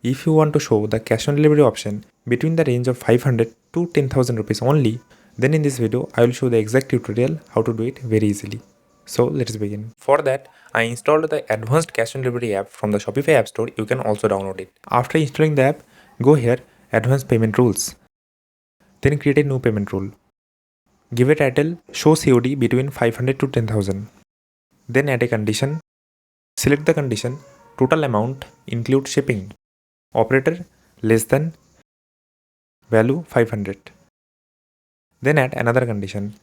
If you want to show the cash on delivery option between the range of 500 to 10,000 rupees only, then in this video I will show the exact tutorial how to do it very easily. So let's begin. For that, I installed the advanced cash on delivery app from the Shopify app store. You can also download it. After installing the app, go here, advanced payment rules. Then create a new payment rule. Give a title, show COD between 500 to 10,000. Then add a condition. Select the condition, total amount include shipping. Operator less than, value 500. Then add another condition.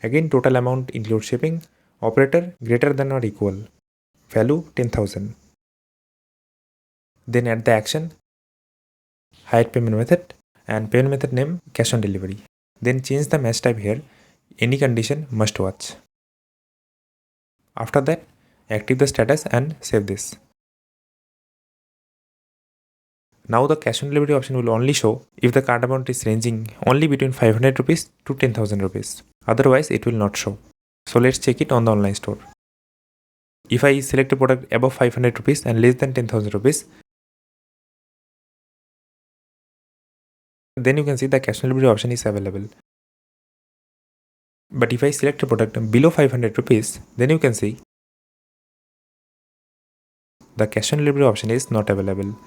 Again total amount include shipping. Operator greater than or equal, value 10,000. Then add the action, hide payment method and payment method name cash on delivery. Then change the match type here, any condition must watch. After that, active the status and save this. Now the cash on delivery option will only show if the cart amount is ranging only between 500 rupees to 10,000 rupees. Otherwise it will not show. So let's check it on the online store. If I select a product above 500 rupees and less than 10,000 rupees, then you can see the cash on delivery option is available. But if I select a product below 500 rupees, then you can see the cash on delivery option is not available.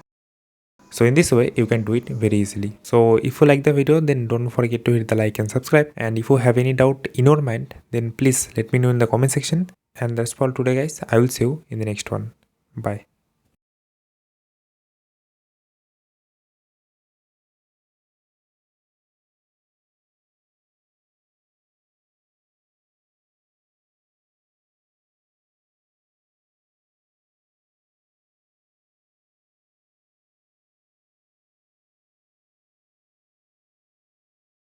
So in this way, you can do it very easily. So if you like the video, then don't forget to hit the like and subscribe. And if you have any doubt in your mind, then please let me know in the comment section. And that's all today guys. I will see you in the next one. Bye.